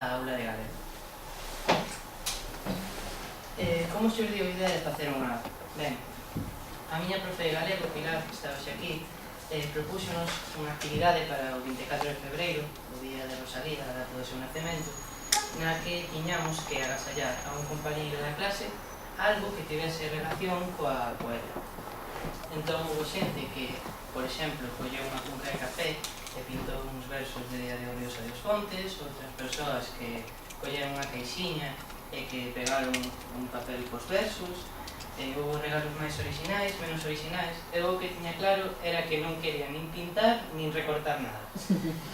a aula de galego. Como xurdiu a idea de facer unha app? Ben, a miña profe de galego, Pilar, que está hoxe aquí, propúxonos unha actividade para o 24 de febreiro, o día de Rosalía, a data do seu nacemento, na que tiñamos que agasallar a un compañeiro da clase algo que tivese relación coa poeta. Entón, houve xente que, por exemplo, colleu unha cunca de café e pintou uns versos de Adiosa dos Fontes, outras persoas que colleron unha caixinha e que pegaron un papel cos versos, houve regalos máis orixinais, menos orixinais, e o que tiña claro era que non quería nin pintar nin recortar nada.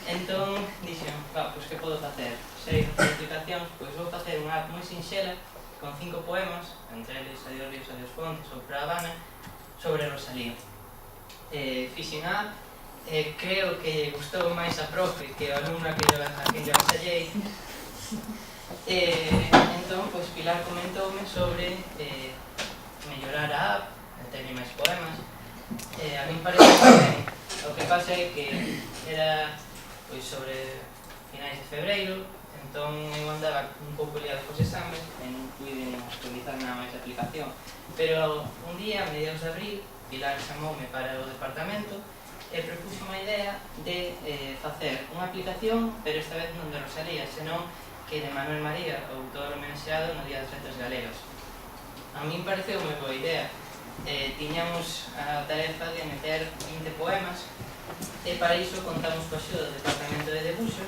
Entón, dixen, pois que podo facer? Sei facer aplicacións, pois vou facer unha app moi sinxela con 5 poemas, entre eles Adiosa dos Fontes ou Pra Habana, sobre Rosalía. Fixen a app, creo que gustou máis a profe que a alumna a quen lle avasallei. Entón, pois Pilar comentoume sobre mellorar a app, terlle máis poemas. A min parece ben. O que pasa é que era pois sobre finais de febreiro, entón eu andaba un pouco liado cos exames e non puiden actualizar nada máis a aplicación. Pero un día, a mediados de abril, Pilar chamoume para o departamento e propuxo unha idea de facer unha aplicación, pero esta vez non de Rosalía, senón que de Manuel María, o autor homenaxeado no Día das Letras Galegas. A min pareceu moi boa idea. Tiñamos a tarefa de meter 20 poemas e para iso contamos coa axuda do Departamento de Debuxo,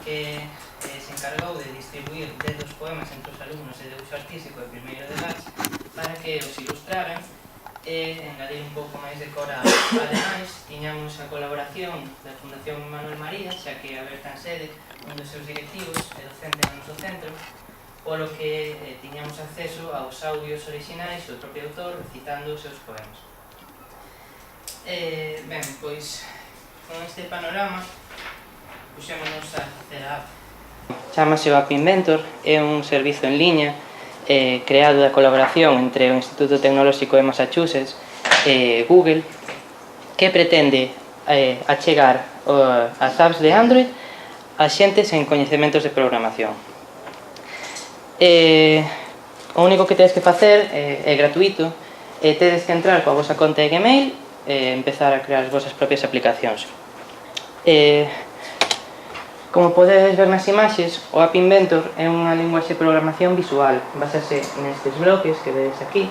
que se encargou de distribuir 10 dos poemas entre os alumnos de Debuxo Artístico e primeiro de BACH para que os ilustraran e engadir un pouco máis de cor a ademais. Tiñamos a colaboración da Fundación Manuel María, xa que a Berta Sede, un dos seus directivos e docente no noso centro, polo que tiñamos acceso aos audios orixinais do propio autor recitando os seus poemas. Ben, pois, con este panorama, puxémonos a facer a app. Chámase o App Inventor, é un servizo en liña creado da colaboración entre o Instituto Tecnolóxico de Massachusetts e Google, que pretende achegar as apps de Android a xente sen coñecementos de programación. O único que tedes que facer é gratuito, e tedes que entrar coa vosa conta de Gmail e empezar a crear as vosas propias aplicacións. Como podedes ver nas imaxes, o App Inventor é unha linguaxe de programación visual. Básase nestes bloques que vedes aquí.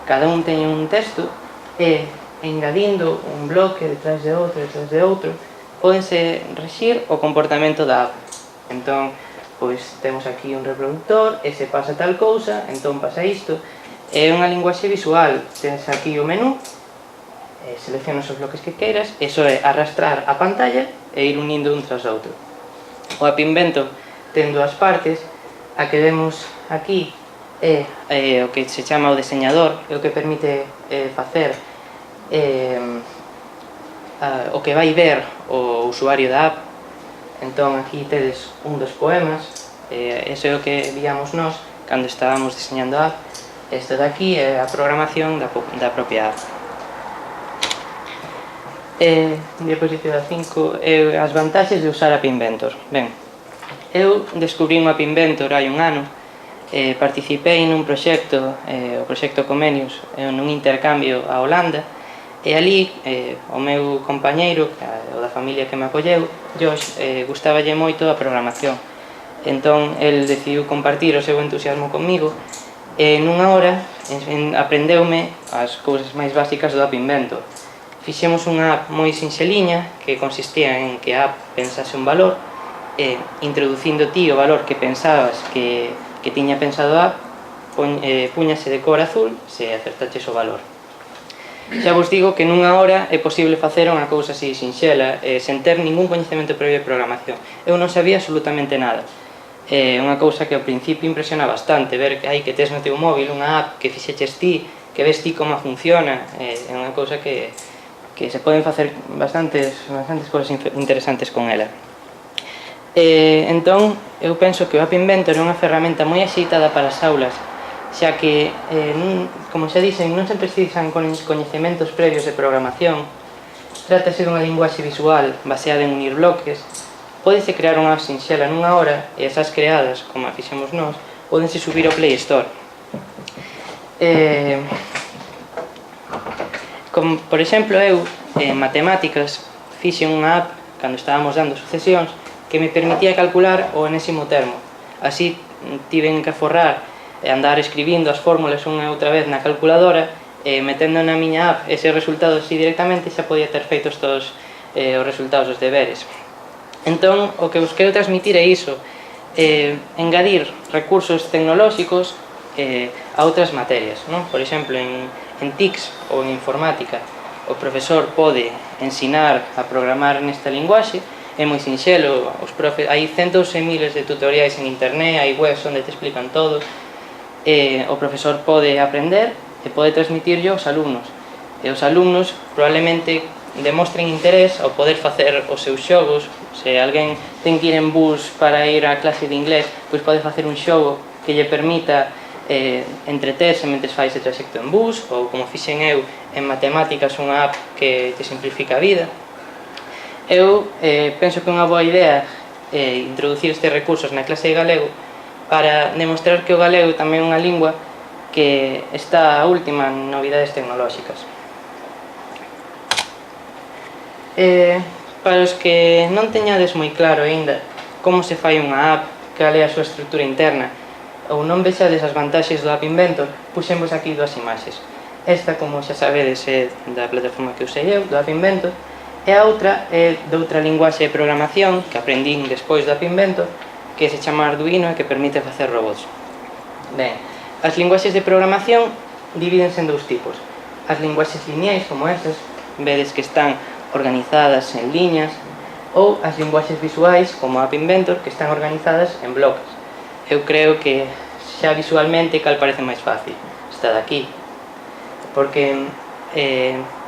Cada un ten un texto e, engadindo un bloque detrás de outro, pódense rexir o comportamento da app. Entón, pois temos aquí un reproductor e se pasa tal cousa, entón pasa isto. É unha linguaxe visual. Tens aquí o menú, seleccionas os bloques que queiras, e só é arrastrar a pantalla e ir unindo un tras outro. O App Inventor ten dúas partes. A que vemos aquí é o que se chama o deseñador, é o que permite facer o que vai ver o usuario da app. Entón aquí tedes un dos poemas, ese é o que víamos nós cando estábamos diseñando a app. Este de aquí é a programación da propia app. Diapositiva 5, as vantaxes de usar App Inventor. Ben, eu descubrí un App Inventor hai un ano, participei nun proxecto, o proxecto Comenius, nun intercambio a Holanda, e ali o meu compañeiro, o da familia que me apolleu, Josh, gustaballe moito a programación. Entón, el decidiu compartir o seu entusiasmo comigo e nunha hora aprendeume as cousas máis básicas do App Inventor. Fixemos unha app moi sinxeliña que consistía en que a app pensase un valor e, introducindo ti o valor que pensabas que tiña pensado a app, puñase de cor azul se acertaches o valor. Xa vos digo que nunha hora é posible facer unha cousa así sinxela sen ter ningún coñecemento previo de programación. Eu non sabía absolutamente nada. É unha cousa que ao principio impresiona bastante, ver que tes no teu móvil unha app que fixeches ti, que ves ti como funciona. É unha cousa que se poden facer bastantes cousas interesantes con ela. Entón, eu penso que o App Inventor é unha ferramenta moi axeitada para as aulas, xa que, como xa dixen, non se precisan coñecementos previos de programación. Trátase dunha linguaxe visual baseada en unir bloques Pódese crear unha app sinxela nunha hora e esas creadas, como a fixemos nós, pódense subir ao Play Store. Como, por exemplo, eu, en matemáticas, fixe unha app, cando estábamos dando sucesións, que me permitía calcular o enésimo termo. Así, tiven que aforrar e andar escribindo as fórmulas unha e outra vez na calculadora, e metendo na miña app ese resultado así directamente, xa podía ter feitos todos os resultados dos deberes. Entón, o que vos quero transmitir é iso, engadir recursos tecnolóxicos a outras materias, non? Por exemplo, en TICS ou en informática, o profesor pode ensinar a programar nesta linguaxe, é moi sinxelo, hai centos e miles de tutoriais en internet, hai webs onde te explican todo, o profesor pode aprender e pode transmitirlo aos alumnos, e os alumnos probablemente demostren interés ao poder facer os seus xogos. Se alguén ten que ir en bus para ir á clase de inglés, pois pode facer un xogo que lle permita entreterse mentre fai ese traxecto en bus, ou como fixen eu en matemáticas, unha app que te simplifica a vida. Eu penso que é unha boa idea introducir estes recursos na clase de galego para demostrar que o galego tamén é unha lingua que está a última en novidades tecnolóxicas. Para os que non teñades moi claro aínda como se fai unha app, cal é a súa estrutura interna, ou non vexades as vantaxes do App Inventor, puxemos aquí dúas imaxes. Esta, como xa sabedes, é da plataforma que usei eu, do App Inventor, e a outra é de outra linguaxe de programación que aprendín despois do App Inventor, que se chama Arduino e que permite facer robots. Ben, as linguaxes de programación divídense en dous tipos. As linguaxes lineais, como estas, vedes que están organizadas en liñas, ou as linguaxes visuais, como App Inventor, que están organizadas en bloques. Eu creo que xa visualmente cal parece máis fácil, esta de aquí, porque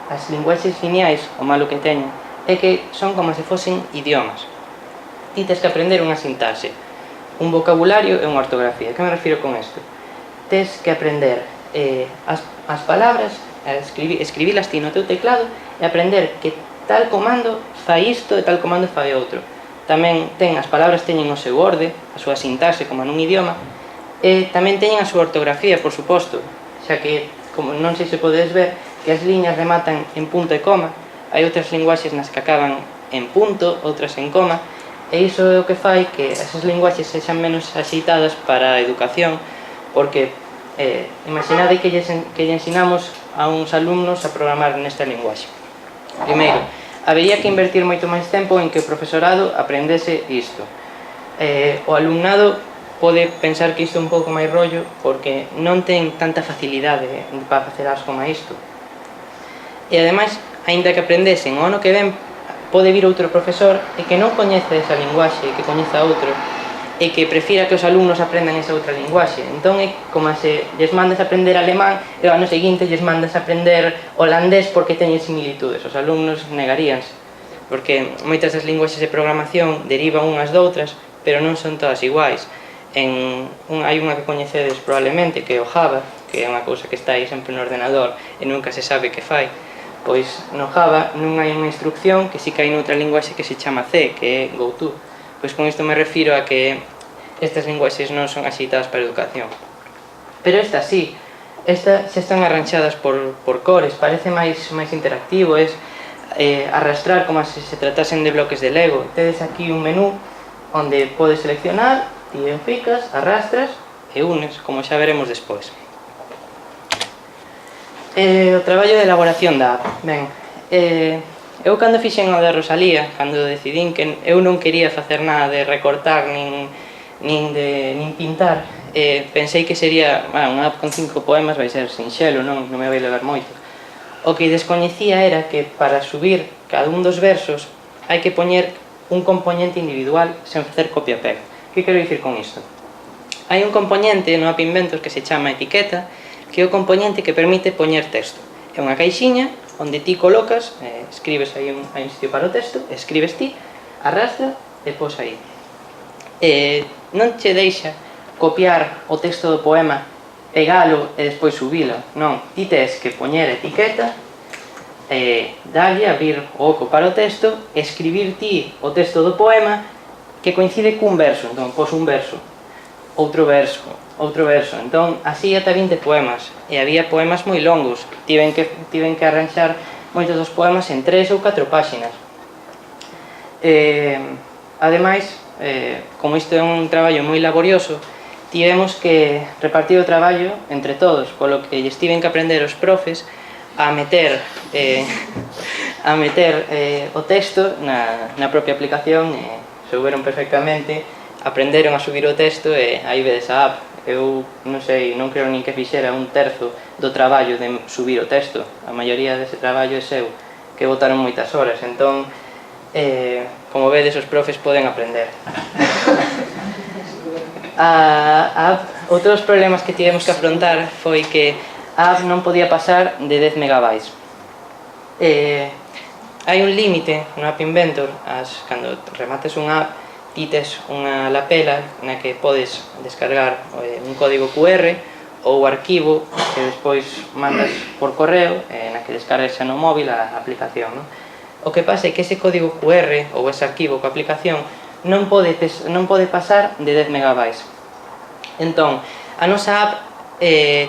as linguaxes lineais, o malo que teñen, é que son como se fosen idiomas. Ti tes que aprender unha sintaxe, un vocabulario e unha ortografía. Que me refiro con isto? Tes que aprender as palabras, escribilas ti no teu teclado e aprender que tal comando fai isto e tal comando fai outro. Tamén as palabras teñen o seu orde, a súa sintaxe como nun idioma, e tamén teñen a súa ortografía, por suposto, xa que, como non sei se podedes ver, que as liñas rematan en punto e coma, hai outras linguaxes nas que acaban en punto, outras en coma, e iso é o que fai que esas linguaxes sexan menos axeitadas para a educación, porque imaginade que lle ensinamos a uns alumnos a programar nesta linguaxe. Primeiro, habería que invertir moito máis tempo en que o profesorado aprendese isto. O alumnado pode pensar que isto é un pouco máis rollo porque non ten tanta facilidade para facer algo como isto. E ademais, aínda que aprendesen o ano que ven, pode vir outro profesor e que non coñece esa linguaxe e que coñeza outro e que prefira que os alumnos aprendan esa outra linguaxe. Entón é como se lles mandas aprender alemán e ao ano seguinte lles mandas aprender holandés porque teñen similitudes. Os alumnos negaríanse, porque moitas das linguaxes de programación derivan unhas doutras, pero non son todas iguais. Hai unha que coñecedes probablemente, que é o Java, que é unha cousa que está aí sempre no ordenador e nunca se sabe que fai. Pois no Java non hai unha instrucción que si que hai noutra linguaxe que se chama C, que é GoTo. Pois con isto me refiro a que estas linguaxes non son axeitadas para a educación. Pero estas sí, estas xa están arranxadas por cores, parece máis interactivo, é arrastrar como se tratasen de bloques de Lego. Tedes aquí un menú onde podes seleccionar, ti enficas, arrastras e unes, como xa veremos despois. O traballo de elaboración da app. Ben, eu cando fixen o de Rosalía, cando decidín que eu non quería facer nada de recortar nin pintar, pensei que sería unha app con 5 poemas, vai ser sinxelo, non me vai levar moito. O que descoñecía era que para subir cada un dos versos hai que poñer un componente individual sen facer copia-pega. Que quero dicir con isto? Hai un componente no App Inventor que se chama etiqueta, que é o componente que permite poñer texto. É unha caixiña onde ti colocas, escribes aí un sitio para o texto, escribes ti, arrastra e pos aí. Non che deixa copiar o texto do poema, pegalo e despois subilo. Non, ti tes que poñer etiqueta, dalle, abrir o oco para o texto, escribir ti o texto do poema que coincide cun verso, entón pos un verso, outro verso, entón así ata 20 poemas, e había poemas moi longos, tiven que arranxar moitos dos poemas en 3 ou 4 páxinas. Ademais, como isto é un traballo moi laborioso, tivemos que repartir o traballo entre todos, polo que lles tiven que aprender os profes a meter o texto na propia aplicación, e souberon perfectamente, aprenderon a subir o texto, e aí vedes a app. Eu non sei, non creo nin que fixera un terzo do traballo de subir o texto, a maioría dese traballo é seu, que botaron moitas horas, entón, como vedes, os profes poden aprender. Outros problemas que tivemos que afrontar foi que a app non podía pasar de 10 megabytes. Hai un límite no App Inventor, cando remates unha app, ti tes unha lapela na que podes descargar un código QR ou arquivo que despois mandas por correo, na que descargas xa no móvil a aplicación. O que pasa é que ese código QR ou ese arquivo coa aplicación non pode pasar de 10 megabytes. Entón, a nosa app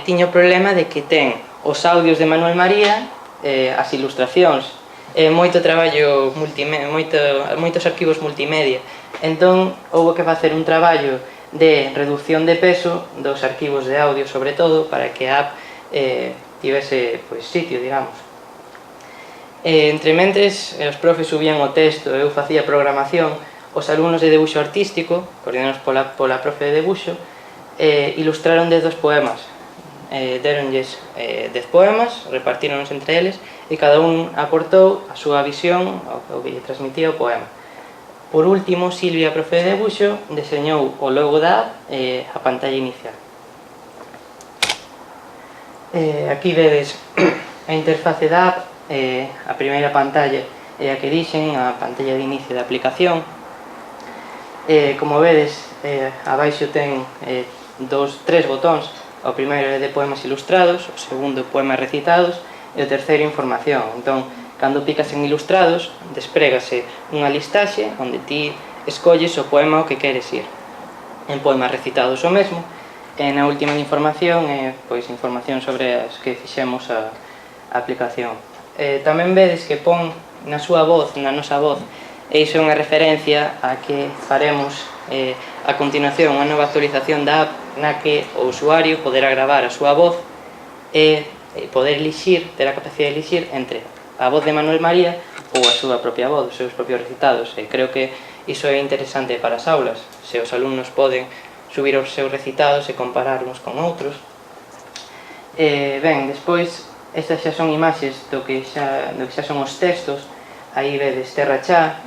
tiña o problema de que ten os audios de Manuel María, as ilustracións, moito traballo moitos arquivos multimedia. Entón, houve que facer un traballo de reducción de peso dos arquivos de audio, sobre todo, para que a app tivese sitio, digamos. Entre mentes, os profes subían o texto, eu facía programación, os alumnos de debuxo artístico, coordinados pola profe de debuxo, ilustraron 10 dos poemas. Deronlles 10 poemas, repartíronos entre eles, e cada un aportou a súa visión ao que lle transmitía o poema. Por último, Silvia, profe de debuxo, deseñou o logo da app e a pantalla inicial. Aquí vedes a interface da app, a primeira pantalla é a que dixen, a pantalla de inicio da aplicación. Como vedes, abaixo ten 3 botóns. O primeiro é de poemas ilustrados, o segundo poemas recitados e o terceiro información. Entón, cando picas en ilustrados, desprégase unha listaxe onde ti escolles o poema ao que queres ir. En poemas recitados o mesmo, e na última de información é información sobre as que fixemos a aplicación. Tamén vedes que pon na súa voz, na nosa voz, e iso é unha referencia a que faremos a continuación unha nova actualización da app na que o usuario poderá gravar a súa voz e poder elixir, ter a capacidade de elixir entre a voz de Manuel María ou a súa propia voz, os seus propios recitados. E creo que iso é interesante para as aulas, se os alumnos poden subir os seus recitados e comparar uns con outros. Ben, despois, estas xa son imaxes do que xa son os textos. Aí vedes Terra Chá,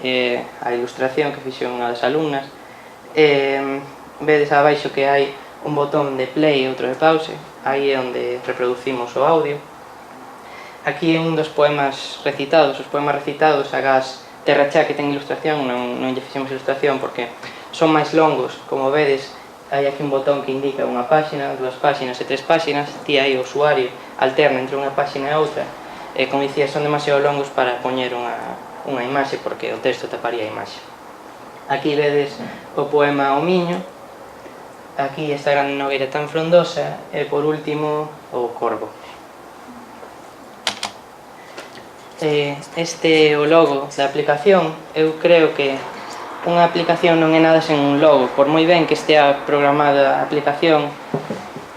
a ilustración que fixo unha das alumnas. Vedes abaixo que hai un botón de play e outro de pause, aí é onde reproducimos o audio. Aquí é un dos poemas recitados, os poemas recitados agás Terra Chá, que ten ilustración, non lle fixemos ilustración porque son máis longos. Como vedes, hai aquí un botón que indica unha páxina, 2 páxinas e 3 páxinas, ti aí o usuario alterna entre unha páxina e outra, e como dicía, son demasiado longos para poñer unha imaxe porque o texto taparía a imaxe. Aquí vedes o poema O Miño, aquí esta grande nogueira tan frondosa, e por último o Corvo. Este é o logo da aplicación. Eu creo que unha aplicación non é nada sen un logo, por moi ben que estea programada a aplicación,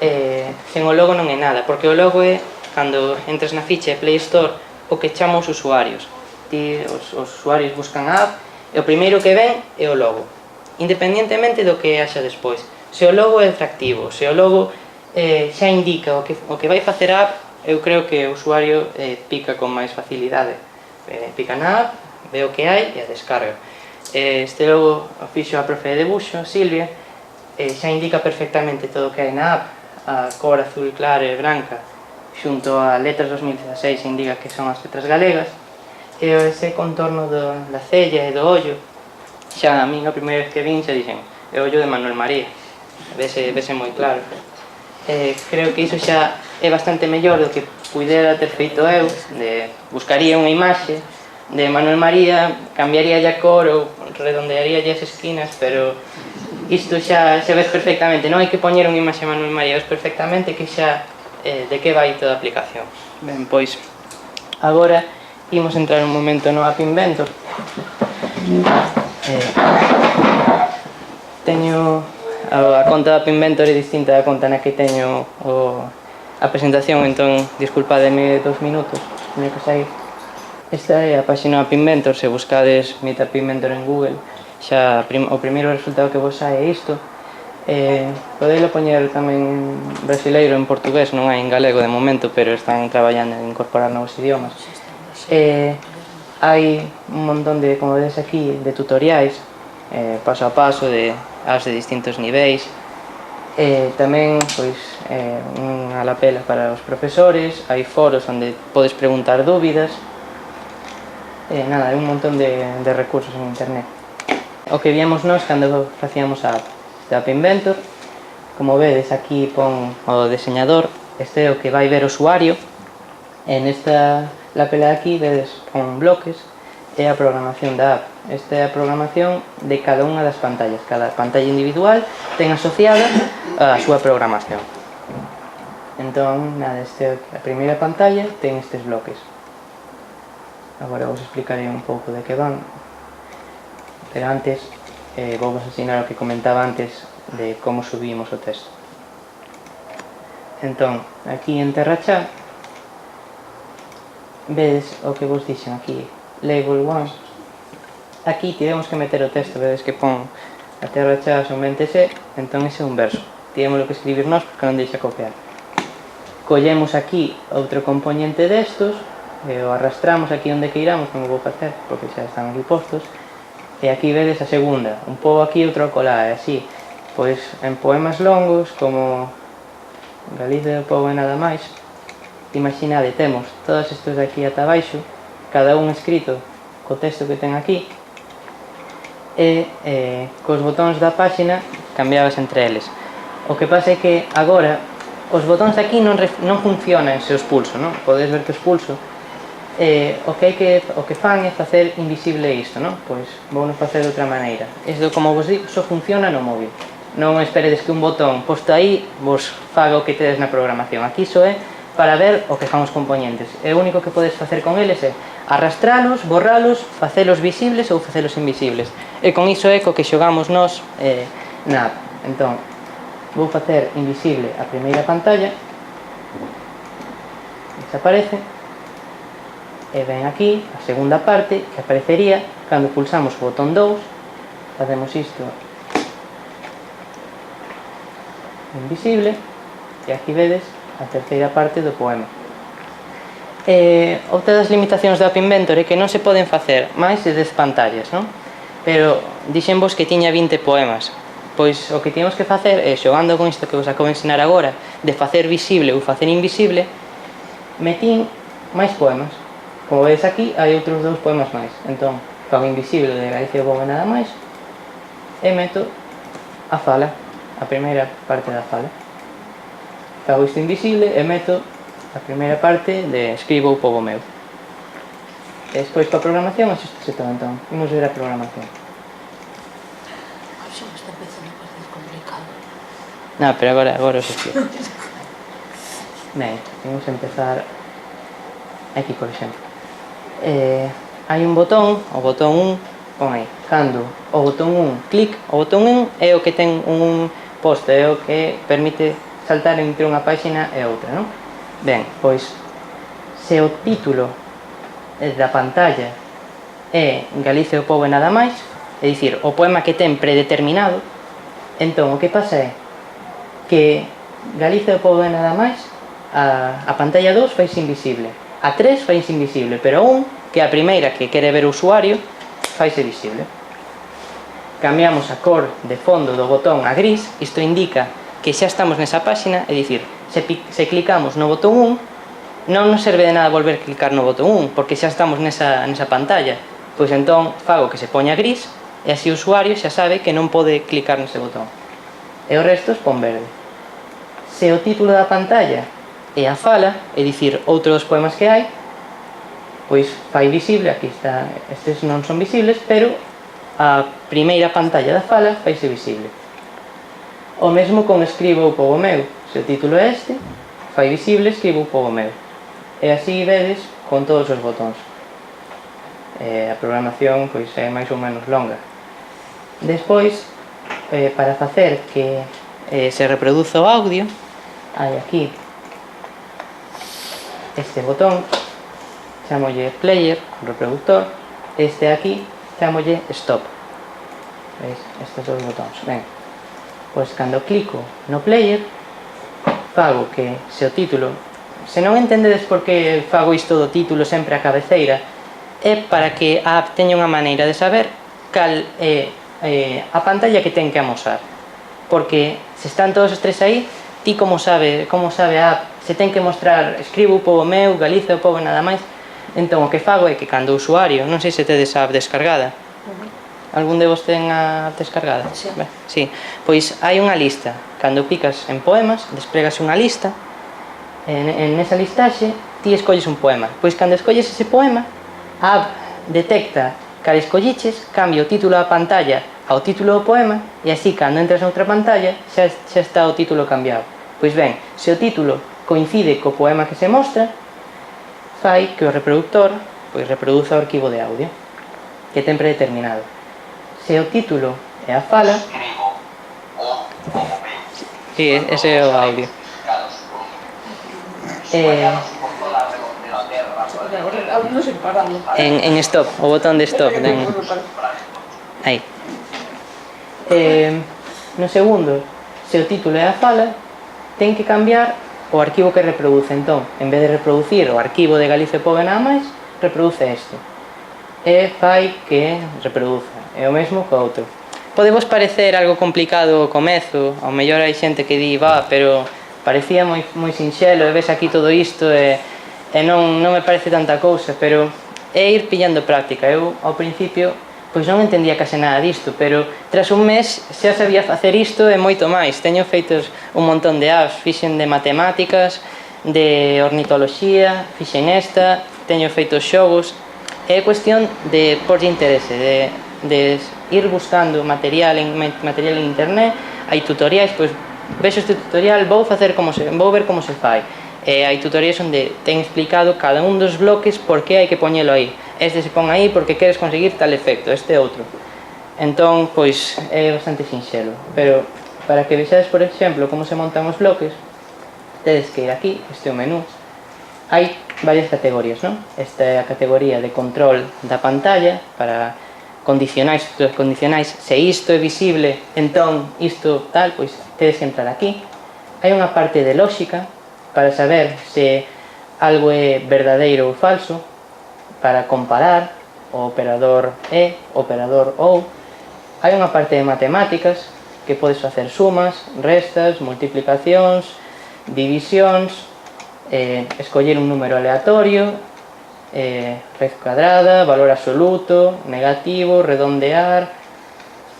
sen o logo non é nada, porque o logo é, cando entres na ficha de Play Store, o que chama os usuarios. Os usuarios buscan a app e o primeiro que ven é o logo, independientemente do que haxa despois. Se o logo é atractivo, se o logo xa indica o que vai facer a app, eu creo que o usuario pica con máis facilidade. Pica na app, ve o que hai e a descarga. Este logo o fixo a profe de debuxo, Silvia, xa indica perfectamente todo o que hai na app, a cor azul clara e branca, xunto a letras 2016 indica que son as letras galegas, e ese contorno da cella e do ollo, xa a min a primeira vez que vin xa dixen, é o ollo de Manuel María, vese moi claro. Creo que iso xa é bastante mellor do que puidera ter feito eu, buscaría unha imaxe de Manuel María, cambiaría a cor ou redondearía as esquinas, pero isto xa se ves perfectamente, non hai que poñer unha imaxe Manuel María, ves perfectamente que xa de que vai toda a aplicación. Ben, pois, agora imos entrar un momento no App Inventor. Teño a conta do App Inventor é distinta da conta na que teño a presentación, entón disculpademe 2 minutos, teño que sair. Esta é a página App Inventor, se buscades Meet App Inventor en Google, xa o primeiro resultado que vos sae é isto. Podelo poñer tamén en brasileiro, en portugués, non hai en galego de momento, pero están traballando en incorporar novos idiomas. Hai un montón de, como vedes aquí, de tutoriais, paso a paso, apps de distintos niveis. Tamén, pois, unha lapela para os profesores, hai foros onde podes preguntar dúbidas. Nada, hai un montón de recursos en internet. O que víamos nós cando facíamos a app de App Inventor, como vedes aquí pon o diseñador, este é o que vai ver o usuario, e nesta lapela de aquí vedes pon bloques, é a programación da app. Esta é a programación de cada unha das pantallas, cada pantalla individual ten asociada a súa programación. Entón, nada, a primeira pantalla ten estes bloques. Agora vos explicarei un pouco de que van, pero antes vou vos ensinar o que comentaba antes de como subimos o texto. Entón, aquí en Terrachá vedes o que vos dixen aquí, Label 1. Aquí tivemos que meter o texto, vedes que pon a Terrachá soméntese, entón ese é un verso. Tivemos que escribir nós porque non deixa copiar. Collemos aquí outro componente destos, o arrastramos aquí onde queiramos, como vou facer, porque xa están aquí postos. E aquí vedes a segunda, un pouco aquí, outro acolá, e así. Pois en poemas longos, como Galicia do pobo e nada máis, imaginade, temos todos estes de aquí ata abaixo, cada un escrito co texto que ten aquí, e cos botóns da páxina cambiabas entre eles. O que pasa é que agora os botóns aquí non funcionan se os pulso, non? Podes ver que os pulso. O que fan é facer invisible isto, non? Pois vounos facer de outra maneira. Isto, como vos digo, só funciona no móvil. Non esperedes que un botón posto aí vos faga o que tedes na programación. Aquí só é para ver o que fan os componentes. E o único que podes facer con eles é arrastralos, borralos, facelos visibles ou facelos invisibles. E con iso é co que xogamos nós na app. Entón, vou facer invisible a primeira pantalla, desaparece, e ven aquí a segunda parte, que aparecería cando pulsamos o botón 2, facemos isto invisible, e aquí vedes a terceira parte do poema. Outra das limitacións do App Inventor é que non se poden facer máis de 10 pantallas, non? Pero dixenvos que tiña 20 poemas. Pois o que temos que facer é, xogando con isto que vos acabo de ensinar agora, de facer visible ou facer invisible, metín máis poemas. Como vedes aquí, hai outros 2 poemas máis. Entón, fago invisible de Galicia do pobo e nada máis, e meto a fala, a primeira parte da fala. Fago isto invisible e meto a primeira parte de Escribo o pobo meu. E despois para a programación, axustase todo. Entón, imos ver a programación. Xa me está empezando a parecer complicado. Non, pero agora os explico. Ben, vamos a empezar aquí, por exemplo. Hai un botón, o botón 1, pon aí, cando o botón 1 clic, o botón 1 é o que ten un posto, é o que permite saltar entre unha páxina e outra, non? Ben, pois, se o título da pantalla é Galicia do pobo e nada máis, é dicir, o poema que ten predeterminado, entón o que pasa é que Galicia do pobo e nada máis, a pantalla 2 faise invisible, a 3 faise invisible, pero a 1, que é a primeira que quere ver o usuario, faise visible. Cambiamos a cor de fondo do botón a gris, isto indica que xa estamos nesa páxina, é dicir, se clicamos no botón 1, non nos serve de nada volver a clicar no botón 1, porque xa estamos nesa pantalla. Pois entón fago que se poña gris, e así o usuario xa sabe que non pode clicar nese botón. E o resto pon verde. Se o título da pantalla é a fala, é dicir, outro dos poemas que hai, pois fai visible, aquí está, estes non son visibles, pero a primeira pantalla da fala faise visible. O mesmo con escribo o pobo meu. Se o título é este, fai visible escribo o pobo meu. E así vedes con todos os botóns. A programación pois é máis ou menos longa. Despois, para facer que se reproduza o audio, hai aquí este botón, chamolle player, reproductor, este aquí chamolle stop. Veis, estes dos botóns. Ben, pois cando clico no player, fago que se o título, se non entendedes por que fago isto do título sempre a cabeceira, é para que a app teña unha maneira de saber cal é a pantalla que ten que amosar. Porque se están todos os tres aí, ti como sabe a app se ten que mostrar escribo o pobo meu, Galiza o pobo nada máis. Entón o que fago é que cando o usuario, non sei se tedes a app descargada, algún de vos ten a app descargada? Sí. Ben, sí. Pois hai unha lista, cando picas en poemas, despregas unha lista, en esa listaxe ti escolles un poema. Pois cando escolles ese poema, a app detecta cal escolliches, cambia o título da pantalla ao título do poema e así cando entras noutra pantalla xa está o título cambiado. Pois ben, se o título coincide co poema que se mostra, fai que o reproductor pois reproduza o arquivo de audio que ten predeterminado. Se o título é a fala, sí, ese é o audio. Non sei paralo. En stop, o botón de stop. Aí. No segundo, se o título é a fala, ten que cambiar o arquivo que reproduce. Entón, en vez de reproducir o arquivo de Galiza e Pobo nada máis, reproduce este. E fai que reproduza. É o mesmo co outro. Podevos parecer algo complicado ao comezo, ao mellor hai xente que di, pero parecía moi sinxelo e ves aquí todo isto e non me parece tanta cousa, pero é ir pillando práctica. Eu ao principio pois non entendía case nada disto, pero tras un mes xa sabía facer isto e moito máis. Teño feitos un montón de apps, fixen de matemáticas, de ornitoloxía, fixen esta, teño feitos xogos. É cuestión de porlle interese, de ir buscando material en internet, hai tutoriais, pois vexo este tutorial, vou ver como se fai. Hai tutoriais onde ten explicado cada un dos bloques por que hai que poñelo aí. Este se pon aí porque queres conseguir tal efecto, este outro. Entón, pois, é bastante sinxelo. Pero, para que vexades, por exemplo, como se montan os bloques, tedes que ir aquí, este é o menú. Hai varias categorías, non? Esta é a categoría de control da pantalla, para condicionais, se isto é visible, entón isto tal, pois tedes que entrar aquí. Hai unha parte de lógica, para saber se algo é verdadeiro ou falso, para comparar o operador e, operador ou. Hai unha parte de matemáticas, que podes facer sumas, restas, multiplicacións, divisións, escoller un número aleatorio, raíz cuadrada, valor absoluto, negativo, redondear,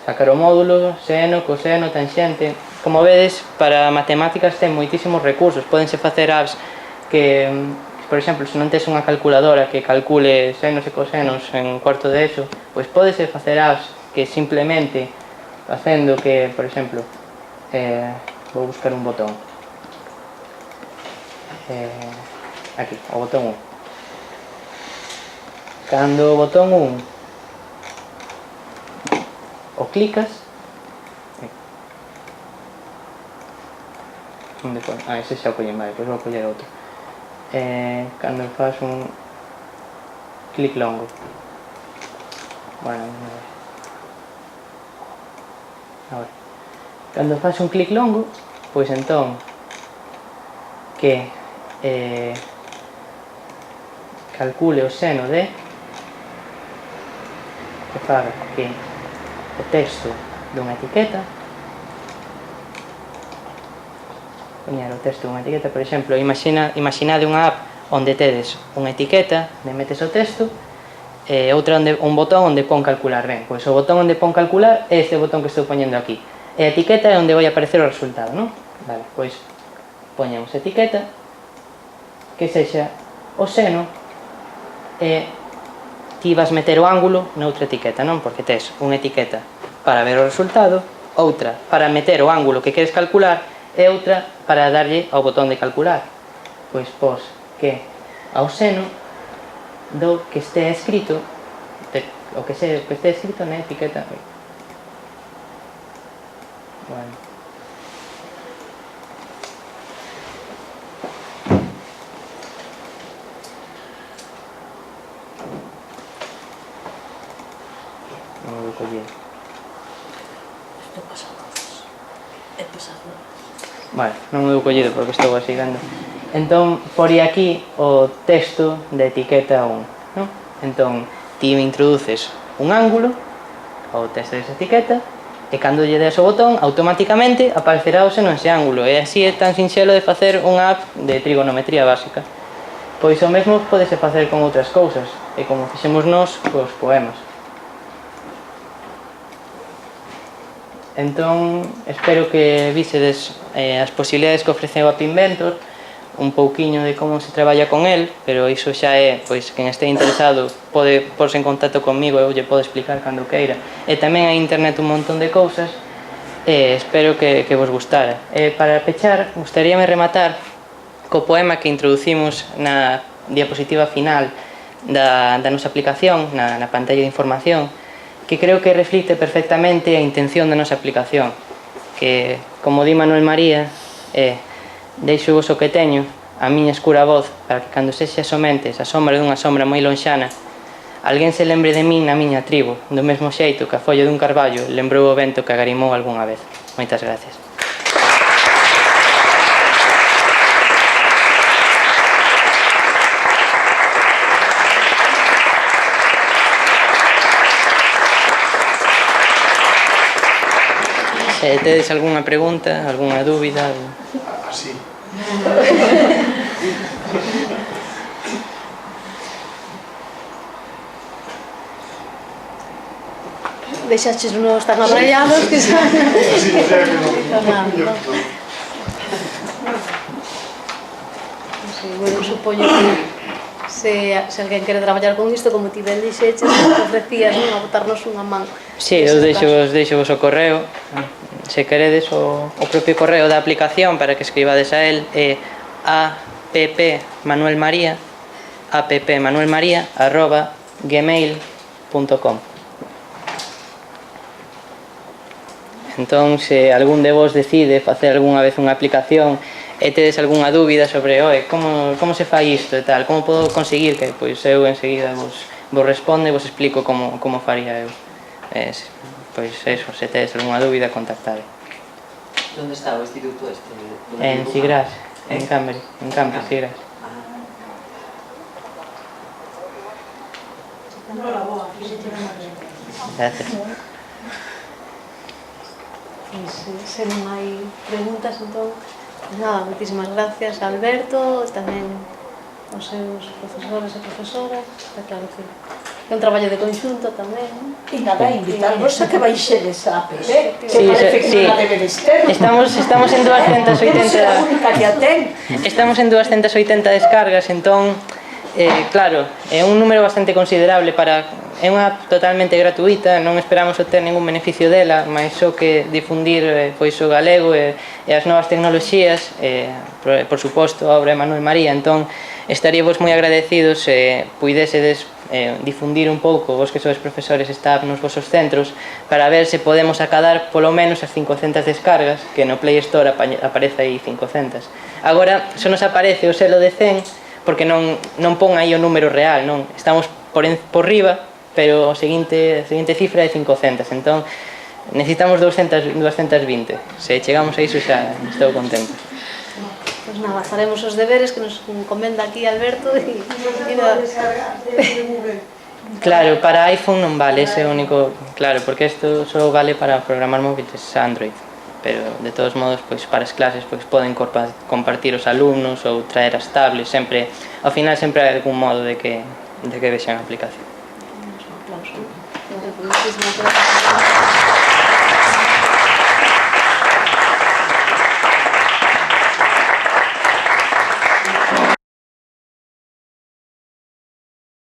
sacar o módulo, seno, coseno, tanxente. Como vedes, para matemáticas ten moitísimos recursos. Pódense facer apps que, por exemplo, se non tes unha calculadora que calcule senos e cosenos en cuarto de ESO, pois pódese facer apps que simplemente facendo que, por exemplo, vou buscar un botón. Aquí, o botón 1. Cando o botón 1 o clicas, ese xa o collen, vale, pois vou coller outro. Cando faz un clic longo, bueno, agora, cando faz un clic longo, pois entón que calcule o seno de, que faga que o texto dunha etiqueta, poñer o texto dunha etiqueta, por exemplo, imaginade unha app onde tedes unha etiqueta, onde metes o texto, e outra un botón onde pon calcular. Ben, pois o botón onde pon calcular é este botón que estou poñendo aquí, e a etiqueta é onde vai aparecer o resultado, non? Vale, pois poñemos etiqueta que sexa o seno e ti vas meter o ángulo noutra etiqueta, non? Porque tes unha etiqueta para ver o resultado, outra para meter o ángulo que queres calcular e outra para darlle ao botón de calcular. Pois pos que ao seno do que este escrito, o que este escrito na etiqueta. Bueno. Non vou coller. Isto pasa a todos. É pasado. Vale, non o vou collido porque estou asigando. Entón, por aquí o texto da etiqueta 1, non? Entón, ti me introduces un ángulo ao texto desa etiqueta e cando lle des o botón, automáticamente aparecerá o seno ese ángulo. E así é tan sinxelo de facer unha app de trigonometría básica. Pois o mesmo podese facer con outras cousas, e como fixemos nós cos poemas. Entón, espero que visedes as posibilidades que ofrece o App Inventor, un pouquiño de como se traballa con el, pero iso xa é, pois, quen este interesado pode porse en contacto comigo, eu lle podo explicar cando queira. E tamén hai internet un montón de cousas, e espero que vos gustara. E para pechar, gustaríame rematar co poema que introducimos na diapositiva final da nosa aplicación, na pantalla de información, que creo que reflicte perfectamente a intención da nosa aplicación, que, como di Manuel María, é: deixo vos o que teño, a miña escura voz, para que cando sexa somente a sombra dunha sombra moi lonxana, alguén se lembre de min na miña tribo, do mesmo xeito que a folla dun carballo lembrou o vento que agarimou algunha vez. Moitas gracias. Tedes algunha pregunta, algunha dúbida? Sí. Deixaches unos tan abrallados que xa... Sí, o sea que no. Sí, bueno, supoño que se alguén quere traballar con isto, como ti ben dixeches, ofrecías, non, a botarnos unha man. Sí, eu deixo vos o correo. Se queredes o propio correo da aplicación para que escribades a él é appmanuelmaria@gmail.com. Entón, se algún de vos decide facer algunha vez unha aplicación e tedes algunha dúbida sobre como se fai isto e tal, como podo conseguir que, pois eu enseguida vos respondo e vos explico como faría eu. Pois eso, se tedes algunha dúbida, contactade. Onde está o instituto este? En Sigras, en Cambre, Sigras. Gracias. Se non hai preguntas, entón, nada, moitísimas gracias a Alberto, tamén aos seus profesores e profesoras, está claro que é un traballo de conxunto tamén. E nada, invitarvos a que baixedes a app, que Sí, parece que sí. non a debedes ter. Estamos en 280. É a única que a ten. Estamos en 280 descargas, entón, claro, é un número bastante considerable é unha app totalmente gratuita, non esperamos obter ningún beneficio dela, mas só que difundir pois o galego e as novas tecnoloxías, por suposto a obra de Manuel María. Entón, estaríamos moi agradecidos se puidesedes difundir un pouco, vos que sois profesores, esta app nos vosos centros, para ver se podemos acadar polo menos as 500 descargas, que no Play Store aparece aí 500. Agora, só nos aparece o selo de 100, porque non pon aí o número real, non? Estamos por riba, pero a seguinte cifra é 500, entón necesitamos 220. Se chegamos a iso xa estou contento. Pois nada, faremos os deberes que nos encomenda aquí Alberto e nada. Claro, para iPhone non vale, ese é o único, claro, porque isto só vale para programar móviles Android, pero de todos modos, pois para as clases pois poden compartir os alumnos ou traer as tablets, sempre, ao final sempre hai algún modo de que vexan a aplicación. Un aplauso. Moitísimas gracias.